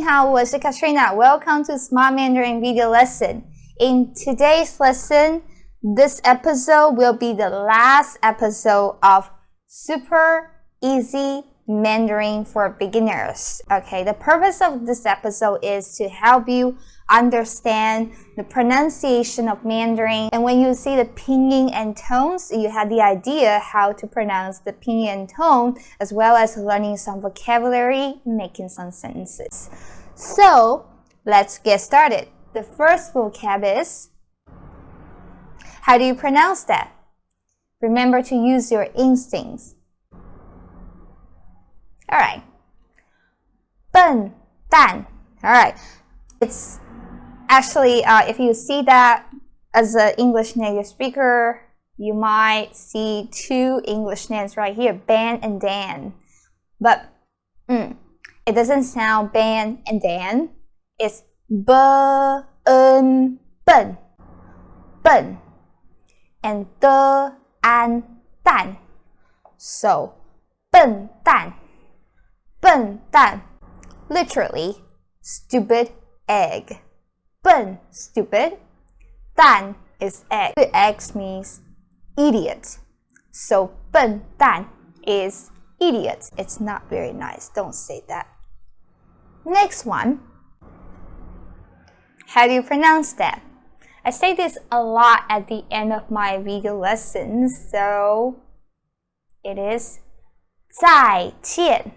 你好，我是 Katrina. Welcome to Smart Mandarin video lesson. In today's lesson, this episode will be the last episode of Super Easy Mandarin for Beginners. Okay, the purpose of this episode is to help you understand the pronunciation of Mandarin. And when you see the pinyin and tones, you have the idea how to pronounce the pinyin and tone, as well as learning some vocabulary and making some sentences. So, let's get started. The first vocab is, how do you pronounce that? Remember to use your instincts. Alright. 笨蛋. Alright. It's actually, if you see that as an English native speaker, you might see two English names right here, Ben and Dan. But it doesn't sound Ben and Dan. It's ben, ben, and de and dan. So, 笨蛋. 笨蛋, literally, stupid egg. 笨, stupid. 蛋 is egg. Egg means idiot. So 笨蛋 is idiot. It's not very nice. Don't say that. Next one. How do you pronounce that? I say this a lot at the end of my video lessons, so it is 再见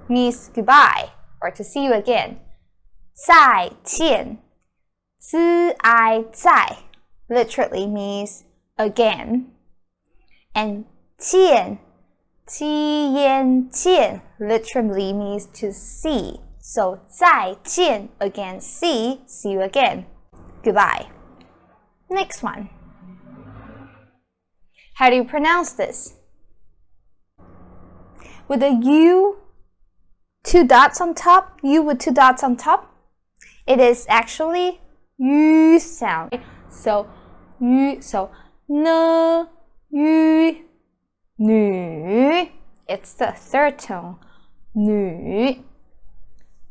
means goodbye or to see you again. 再见 自爱在 literally means again. And 见 见 literally means to see. So 再见 again, see you again. Goodbye. Next one. How do you pronounce this? With a U, two dots on top, U with two dots on top, it is actually U sound. So, U, so, N, U, Nu. It's the third tone. Nu.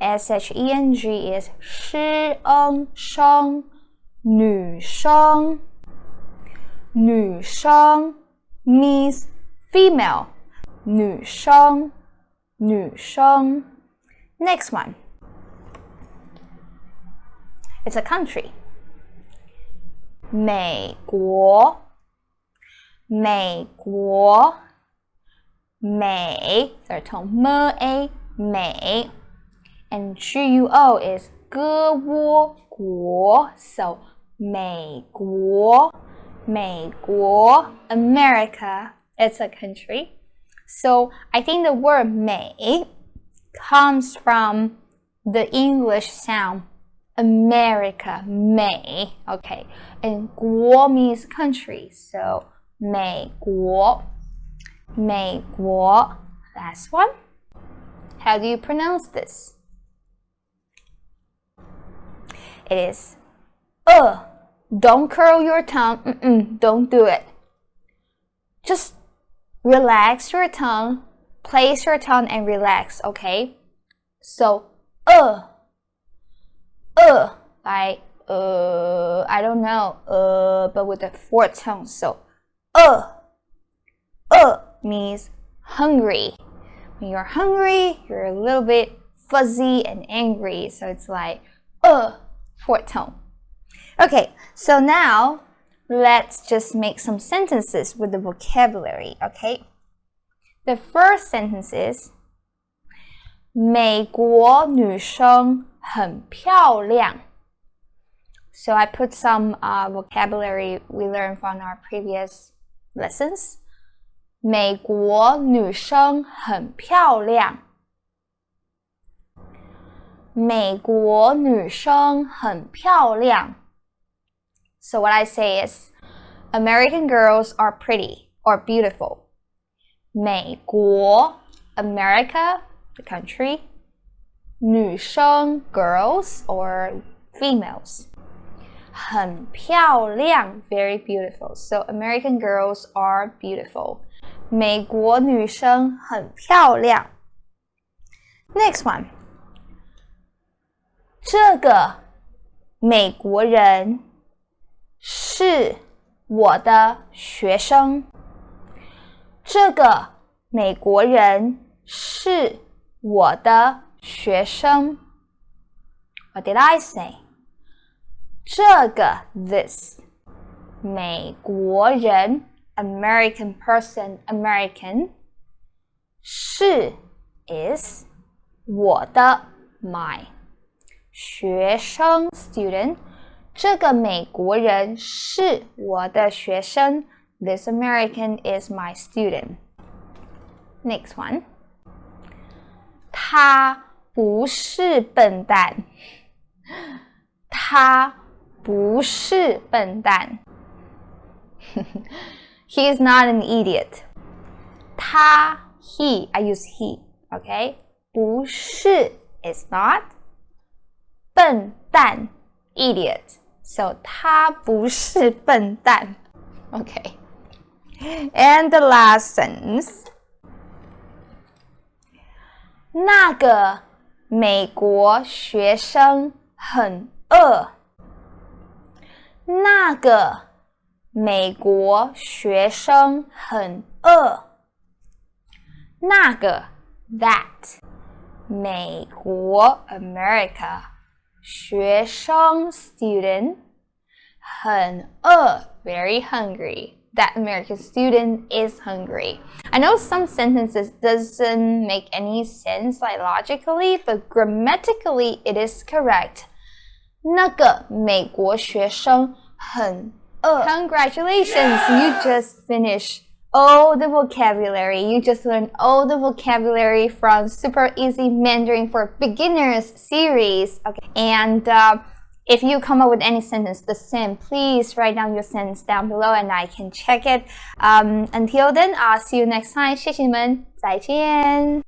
S-H-E-N-G is 师生 女生 女生 means female. 女生 女生 Next one. It's a country. 美国 美国 美 third tone M-A 美 and G-U-O is 歌倭国 so 美国 美国 America, it's a country. So I think the word 美 comes from the English sound America, 美 okay, and 国 means country, so 美国 美国 Last one. How do you pronounce this? It is don't curl your tongue. Don't do it. Just relax your tongue. Place your tongue and relax, okay? So, like, I don't know, but with the fourth tone. So, means hungry. When you're hungry, you're a little bit fuzzy and angry. So it's like, fourth tone. Okay, so now let's just make some sentences with the vocabulary, okay? The first sentence is 美国女生很漂亮 So I put some vocabulary we learned from our previous lessons. 美国女生很漂亮美国女生很漂亮 So what I say is, American girls are pretty or beautiful. 美国 America, the country. 女生 girls or females. 很漂亮 very beautiful. So American girls are beautiful. 美国女生很漂亮 Next one. 这个美国人是我的学生。这个美国人是我的学生。What did I say? 这个 this 美国人 American person American 是 is 我的 my 学生 student 这个美国人是我的学生 This American is my student. Next one. 他不是笨蛋。他不是笨蛋。He is not an idiot. 他 he I use he. Okay? 不是 is not. 笨蛋 idiot. So 他不是笨蛋。Okay. And the last sentence. 那个美国学生很饿。那个美国学生很饿。那个 that 美国 America 学生 student 很饿 very hungry. That American student is hungry. I know some sentences doesn't make any sense like logically, but grammatically it is correct. 那个美国学生很饿。Congratulations, you just finished all the vocabulary. You just learned all the vocabulary from Super Easy Mandarin for Beginners series. Okay, and if you come up with any sentence the same, please write down your sentence down below and I can check it. Until then, I'll see you next time. 谢谢你们，再见。